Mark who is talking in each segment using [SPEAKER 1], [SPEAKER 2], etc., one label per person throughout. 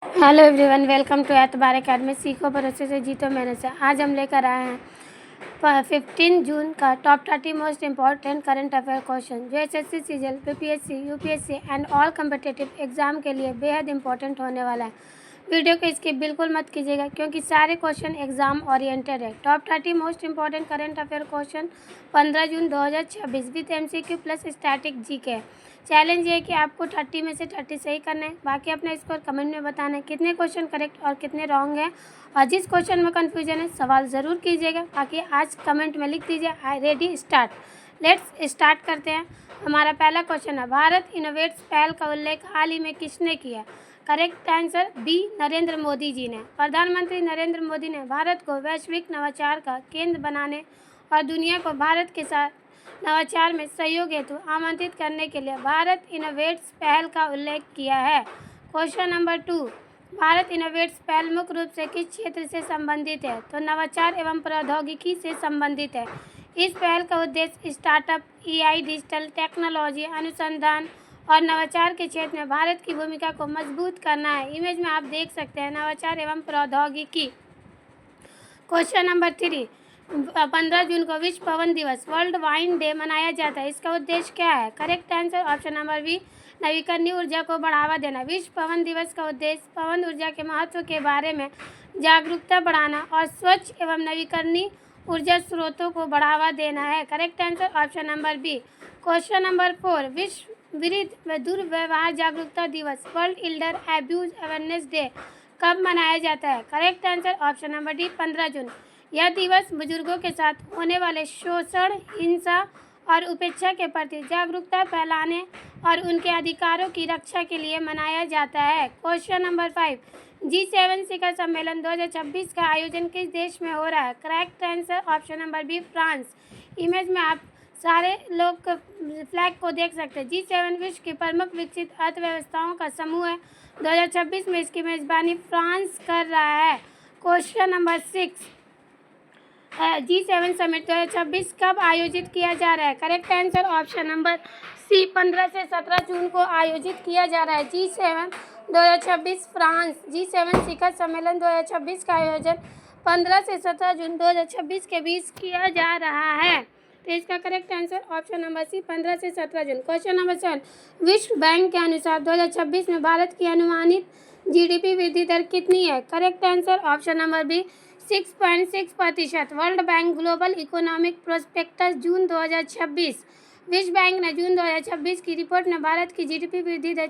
[SPEAKER 1] Hello everyone, welcome to एतबार academy. सीखो भरोसे से जीतो मेहनत से। आज हम लेकर आए हैं 15 जून का top 30 most important current affair question जो SSC, CGL, BPSC, UPSC and all competitive exam के लिए बेहद इंपॉर्टेंट होने वाला है। वीडियो को स्किप बिल्कुल मत कीजिएगा क्योंकि सारे क्वेश्चन एग्जाम ओरिएंटेड है। Top 30 most important current affair question 15 June 2026 with MCQ plus static GK. Challenge ये है कि आपको 30 में से 30 सही करना है। बाकी अपना स्कोर कमेंट में बताना है कितने क्वेश्चन करेक्ट और कितने रॉन्ग हैं, और जिस क्वेश्चन में कन्फ्यूजन है सवाल ज़रूर कीजिएगा। बाकी आज कमेंट में लिख दीजिए I ready start. Let's start करते हैं। हमारा पहला क्वेश्चन है, भारत इनोवेट्स पहल का उल्लेख हाल ही में किसने किया? Correct answer B, Narendra Modi ji ने। प्रधानमंत्री नरेंद्र मोदी ने भारत को वैश्विक नवाचार का केंद्र बनाने और दुनिया को भारत के साथ नवाचार में सहयोग हेतु आमंत्रित करने के लिए भारत इनोवेट्स पहल का उल्लेख किया है। क्वेश्चन नंबर 2, भारत इनोवेट्स पहल मुख्य रूप से किस क्षेत्र से संबंधित है? तो नवाचार एवं प्रौद्योगिकी से संबंधित है। इस पहल का उद्देश्य स्टार्टअप, एआई, डिजिटल टेक्नोलॉजी, अनुसंधान और नवाचार के क्षेत्र में भारत की भूमिका को मजबूत करना है। इमेज में आप देख सकते हैं नवाचार एवं प्रौद्योगिकी। क्वेश्चन नंबर 3, 15 जून को विश्व पवन दिवस, वर्ल्ड वाइन डे मनाया जाता है। इसका उद्देश्य क्या है? Correct answer option number B, नवीकरणीय ऊर्जा को बढ़ावा देना। विश्व पवन दिवस का उद्देश्य पवन ऊर्जा के महत्व के बारे में जागरूकता बढ़ाना और स्वच्छ एवं नवीकरणीय ऊर्जा स्रोतों को बढ़ावा देना है। Correct answer option number B. Question number 4, विश्व विरुद्ध दुर्व्यवहार जागरूकता दिवस, world elder abuse awareness day कब मनाया जाता है? Correct answer option number D, 15 जून। यह दिवस बुजुर्गों के साथ होने वाले शोषण, हिंसा और उपेक्षा के प्रति जागरूकता फैलाने और उनके अधिकारों की रक्षा के लिए मनाया जाता है। क्वेश्चन नंबर 5, G7 शिखर सम्मेलन 2026 का आयोजन किस देश में हो रहा है? Correct answer option number B, France. Image में आप सारे लोग फ्लैग को देख सकते हैं। G7 विश्व की प्रमुख विकसित अर्थव्यवस्थाओं का समूह है। 2026 में इसकी मेजबानी फ्रांस कर रहा है। क्वेश्चन नंबर 6, G7 समिट 2026 कब आयोजित किया जा रहा है? Correct answer option number C, 15 से 17 जून को आयोजित किया जा रहा है। G7 2026 France. G7 शिखर सम्मेलन 2026 का आयोजन 15 से 17 जून 2026 के बीच किया जा रहा है। तो इसका correct answer option number C, 15 से 17 जून। क्वेश्चन नंबर 7, विश्व बैंक के अनुसार 2026 में भारत की अनुमानित जीडीपी वृद्धि दर कितनी है? Correct answer option number B, 6.6%। World Bank Global Economic Prospects June 2026। विश्व बैंक ने जून 2026 की रिपोर्ट में भारत की जीडीपी वृद्धि दर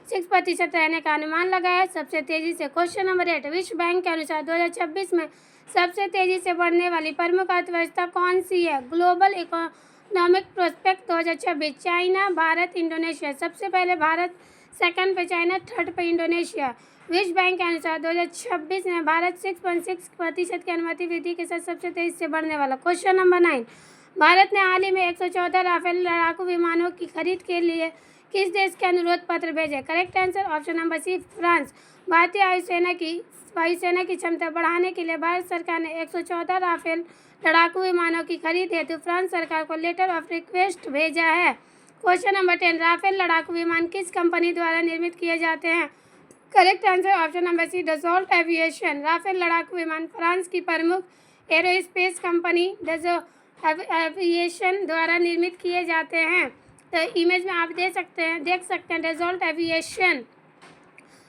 [SPEAKER 1] 6% रहने का अनुमान लगाया है सबसे तेजी से। क्वेश्चन नंबर 8, विश्व बैंक के अनुसार 2026 में सबसे तेजी से बढ़ने वाली प्रमुख अर्थव्यवस्था कौन सी है? Global economic prospect 2026, China, Bharat, Indonesia. सबसे पहले भारत, सेकंड पे चाइना, थर्ड पे इंडोनेशिया। विश्व बैंक के अनुसार 2026 में भारत 6.6% की अनुमानित वृद्धि के साथ सबसे तेजी से बढ़ने वाला। क्वेश्चन नंबर 9, भारत ने हाल ही में 114 राफेल लड़ाकू विमानों की खरीद के लिए किस देश के अनुरोध पत्र भेजे? Correct answer option number C, France. भारतीय वायुसेना की क्षमता बढ़ाने के लिए भारत सरकार ने 114 राफेल लड़ाकू विमानों की खरीद हेतु फ्रांस सरकार को लेटर ऑफ रिक्वेस्ट भेजा है। क्वेश्चन नंबर 10, राफेल लड़ाकू विमान किस कंपनी द्वारा निर्मित किए जाते हैं? Correct answer option number C, Dassault Aviation. Rafale लड़ाकू विमान फ्रांस की प्रमुख एरोस्पेस कंपनी डसॉल्ट एविएशन द्वारा निर्मित किए जाते हैं। तो इमेज में आप देख सकते हैं डसॉल्ट एविएशन।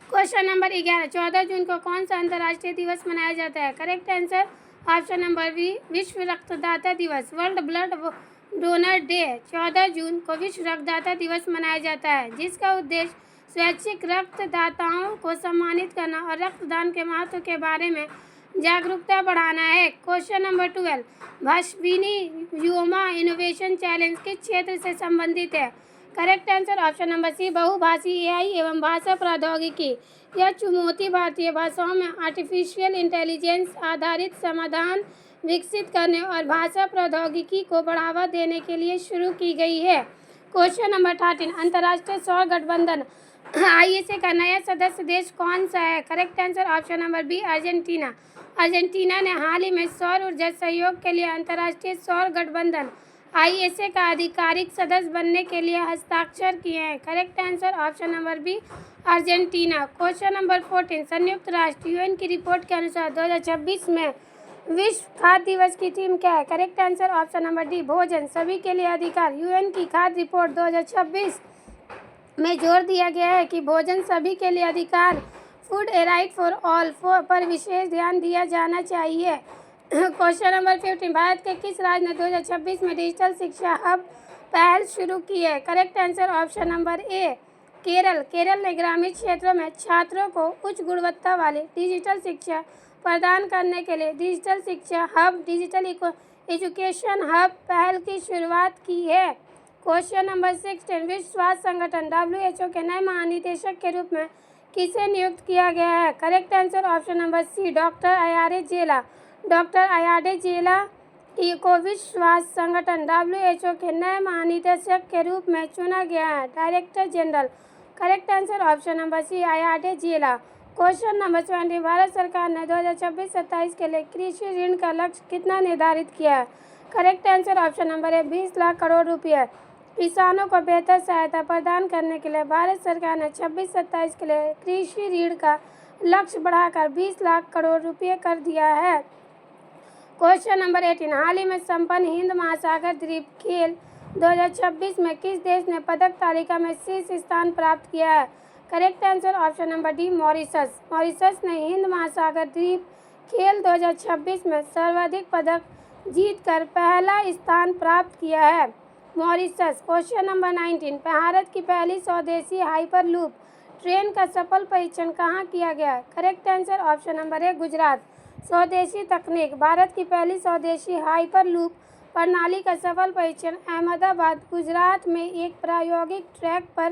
[SPEAKER 1] क्वेश्चन नंबर 11, 14 जून को कौन सा अंतर्राष्ट्रीय दिवस मनाया जाता है? Correct answer option number B, विश्व रक्तदाता दिवस, वर्ल्ड ब्लड डोनर डे। 14 जून को विश्व रक्तदाता दिवस मनाया जाता है जिसका उद्देश्य स्वैच्छिक रक्तदाताओं को सम्मानित करना और रक्तदान के महत्व के बारे में जागरूकता बढ़ाना है। Question number 12, Bhashavini Vyoma innovation challenge किस क्षेत्र से संबंधित है? Correct answer option number C, बहुभाषी एआई एवं भाषा प्रौद्योगिकी। यह चुनौती भारतीय भाषाओं में आर्टिफिशियल इंटेलिजेंस आधारित समाधान विकसित करने और भाषा प्रौद्योगिकी को बढ़ावा देने के लिए शुरू की गई है। क्वेश्चन नंबर 13, अंतर्राष्ट्रीय सौर गठबंधन आईएसए का नया सदस्य देश कौन सा है? Correct answer option number B, Argentina. Argentina ने हाल ही में सौर ऊर्जा सहयोग के लिए अंतर्राष्ट्रीय सौर गठबंधन आईएसए का आधिकारिक सदस्य बनने के लिए हस्ताक्षर किए हैं? Correct answer option number B Argentina. Question number 14, संयुक्त राष्ट्र यूएन की रिपोर्ट के अनुसार 2026 में विश्व खाद्य दिवस की थीम क्या है? Correct answer option number D भोजन सभी के लिए अधिकार। यूएन की खाद्य रिपोर्ट 2026 में जोर दिया गया है कि भोजन सभी के लिए अधिकार food A right for all पर विशेष ध्यान दिया जाना चाहिए। क्वेश्चन नंबर 15, भारत के किस राज्य ने 2026 में डिजिटल शिक्षा हब पहल शुरू की है? करेक्ट आंसर ऑप्शन नंबर ए केरल। केरल ने ग्रामीण क्षेत्रों में छात्रों को उच्च गुणवत्ता वाली डिजिटल शिक्षा प्रदान करने के लिए डिजिटल शिक्षा हब डिजिटल एजुकेशन हब पहल की शुरुआत की है। क्वेश्चन नंबर 16, विश्व स्वास्थ्य संगठन WHO के नए महानिदेशक के रूप में किसे नियुक्त किया गया है? Correct answer option number C doctor Ayade Jela. Doctor Ayade जेला को विश्व स्वास्थ्य संगठन WHO के नए महानिदेशक के रूप में चुना गया है, director general. Correct answer option number C Ayade Jela. Question number 20, Bharat सरकार ने 2026-27 के लिए कृषि ऋण का लक्ष्य कितना निर्धारित किया है? करेक्ट आंसर ऑप्शन नंबर ए 20 लाख करोड़ रुपये। किसानों को बेहतर सहायता प्रदान करने के लिए भारत सरकार ने 26-27 के लिए कृषि ऋण का लक्ष्य बढ़ाकर 20 लाख करोड़ रुपये कर दिया है। क्वेश्चन नंबर 18, हाल ही में संपन्न हिंद महासागर द्वीप खेल 2026 में किस देश ने पदक तालिका में शीर्ष स्थान प्राप्त किया है? Correct answer option number D Mauritius. Mauritius ने हिंद महासागर द्वीप खेल 2026 में सर्वाधिक पदक जीतकर पहला स्थान प्राप्त किया है, मॉरिशस। क्वेश्चन नंबर 19, भारत की पहली स्वदेशी हाइपरलूप ट्रेन का सफल परीक्षण कहाँ किया गया? करेक्ट आंसर ऑप्शन नंबर ए गुजरात। स्वदेशी तकनीक, भारत की पहली स्वदेशी हाइपरलूप प्रणाली का सफल परीक्षण अहमदाबाद गुजरात में एक प्रायोगिक ट्रैक पर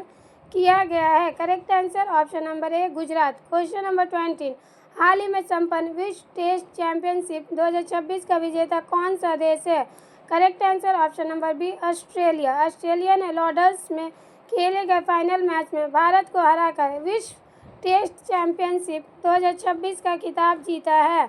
[SPEAKER 1] किया गया है। करेक्ट आंसर ऑप्शन नंबर ए गुजरात। क्वेश्चन नंबर 20, हाल ही में संपन्न विश्व टेस्ट चैंपियनशिप 2026 का विजेता कौन सा देश है? Correct answer option number B Australia. Australia ने लॉर्ड्स में खेले गए फाइनल मैच में भारत को हराकर विश्व टेस्ट चैंपियनशिप 2026 का खिताब जीता है।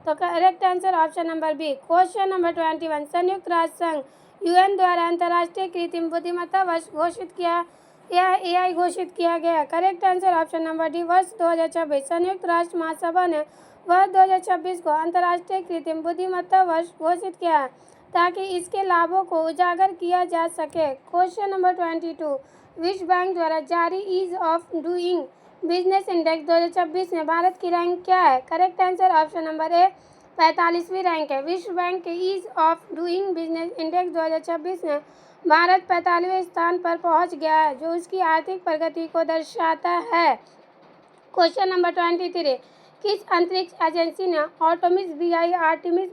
[SPEAKER 1] तो correct answer option number B. Question number 21, संयुक्त राष्ट्र संघ यूएन द्वारा अंतर्राष्ट्रीय कृत्रिम बुद्धिमत्ता वर्ष घोषित किया या एआई घोषित किया गया? Correct answer option number D वर्ष 2026। संयुक्त राष्ट्र महासभा ने वर्ष 2026 को अंतर्राष्ट्रीय कृत्रिम बुद्धिमत्ता वर्ष घोषित किया है ताकि इसके लाभों को उजागर किया जा सके। क्वेश्चन नंबर 22, विश्व बैंक द्वारा जारी ease of doing business index 2026 में भारत की रैंक क्या है? Correct answer option number A 45वीं रैंक है। विश्व बैंक के ease of doing business index 2026 में भारत 45वें स्थान पर पहुंच गया है, जो उसकी आर्थिक प्रगति को दर्शाता है। क्वेश्चन नंबर 23, किस अंतरिक्ष एजेंसी ने आर्टेमिस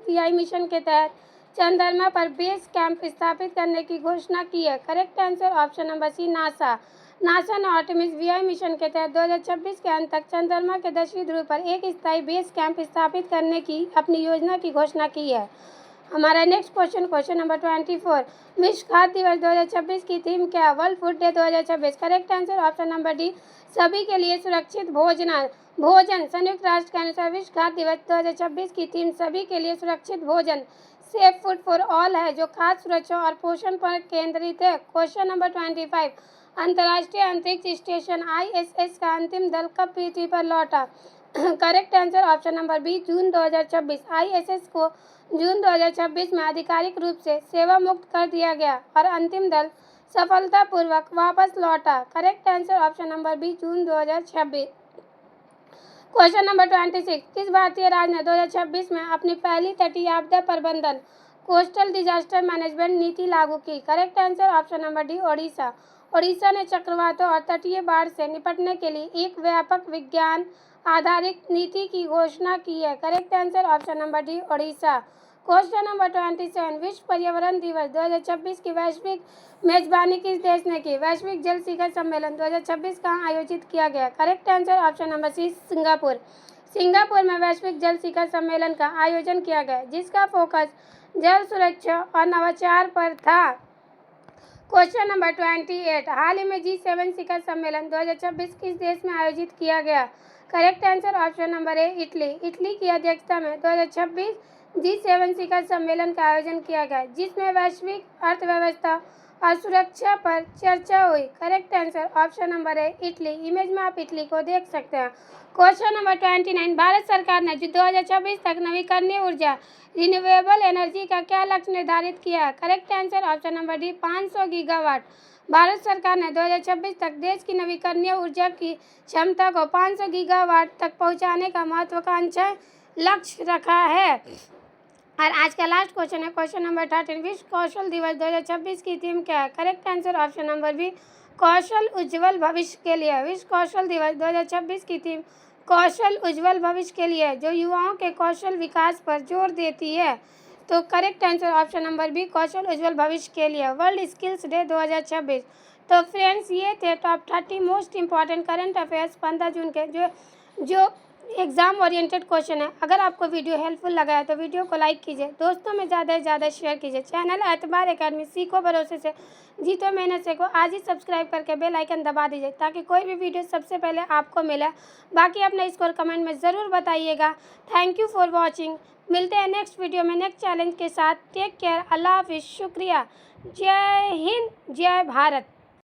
[SPEAKER 1] बीआई मिशन के तहत चंद्रमा पर बेस कैंप स्थापित करने की घोषणा की है? Correct answer option number C NASA. NASA ने आर्टेमिस बीआई मिशन के तहत 2026 के अंत तक चंद्रमा के दक्षिणी ध्रुव पर एक स्थायी बेस कैंप स्थापित करने की अपनी योजना की घोषणा की है। हमारा नेक्स्ट क्वेश्चन नंबर 24, विश्व खाद्य दिवस 2026 की थीम क्या है? World food day 2026। Correct answer option number D सभी के लिए सुरक्षित भोजन। संयुक्त राष्ट्र के अनुसार विश्व खाद्य दिवस 2026 की थीम सभी के लिए सुरक्षित भोजन सेफ फूड फॉर ऑल है, जो खाद्य सुरक्षा और पोषण पर केंद्रित है। क्वेश्चन नंबर 25, अंतर्राष्ट्रीय अंतरिक्ष स्टेशन ISS का अंतिम दल कब पृथ्वी पर लौटा? Correct answer option number B जून 2026। ISS को जून 2026 में आधिकारिक रूप से सेवा मुक्त कर दिया गया और अंतिम दल सफलतापूर्वक वापस लौटा। Correct answer option number B जून 2026। क्वेश्चन नंबर 26, किस भारतीय राज्य ने 2026 में अपनी पहली तटीय आपदा प्रबंधन कोस्टल डिजास्टर मैनेजमेंट नीति लागू की? Correct answer option number D Odisha. Odisha ने चक्रवातों और तटीय बाढ़ से निपटने के लिए एक व्यापक विज्ञान आधारित नीति की घोषणा की है। Correct answer option number D Odisha. Question number 27, विश्व पर्यावरण दिवस 2026 की वैश्विक मेजबानी किस देश ने की? वैश्विक जल शिखर सम्मेलन 2026 कहाँ आयोजित किया गया? Correct answer option number C Singapore. Singapore में वैश्विक जल शिखर सम्मेलन का आयोजन किया गया, जिसका फोकस जल सुरक्षा और नवाचार पर था। क्वेश्चन नंबर 28, हाल ही में G7 शिखर सम्मेलन 2026 किस देश में आयोजित किया गया? करेक्ट आंसर ऑप्शन नंबर ए इटली। इटली की अध्यक्षता में 2026 G7 शिखर सम्मेलन का आयोजन किया गया जिसमें वैश्विक अर्थव्यवस्था और सुरक्षा पर चर्चा हुई। करेक्ट आंसर ऑप्शन नंबर है इटली। इमेज में आप इटली को देख सकते हैं। क्वेश्चन नंबर 29, भारत सरकार ने 2026 तक नवीकरणीय ऊर्जा रिन्यूएबल एनर्जी का क्या लक्ष्य निर्धारित किया है? Correct answer option number D 500 gigawatt. Bharat सरकार ने 2026 तक देश की नवीकरणीय ऊर्जा की क्षमता को 500 गीगावाट तक पहुंचाने का महत्वाकांक्षी लक्ष्य रखा है। और आज का लास्ट क्वेश्चन है क्वेश्चन नंबर 13, विश्व कौशल दिवस 2026 की थीम क्या है? Correct answer option number B कौशल उज्जवल भविष्य के लिए। विश्व कौशल दिवस 2026 की थीम कौशल उज्जवल भविष्य के लिए, जो युवाओं के कौशल विकास पर जोर देती है। तो correct answer option number B कौशल उज्जवल भविष्य के लिए। World Skills Day 2026। तो फ्रेंड्स, ये थे top 30 most important current affairs 15 जून के, जो एग्ज़ाम ओरिएंटेड क्वेश्चन है। अगर आपको वीडियो हेल्पफुल लगा है तो वीडियो को लाइक कीजिए, दोस्तों में ज़्यादा से ज़्यादा शेयर कीजिए। चैनल एतबार एकेडमी सीखो भरोसे से जीतो मेहनत से को आज ही सब्सक्राइब करके बेल आइकन दबा दीजिए ताकि कोई भी वीडियो सबसे पहले आपको मिले। बाकी अपना स्कोर कमेंट में ज़रूर बताइएगा। Thank you for watching. मिलते हैं नेक्स्ट वीडियो में नेक्स्ट चैलेंज के साथ। टेक केयर, अल्लाह हाफिज़, शुक्रिया। जय हिंद, जय भारत।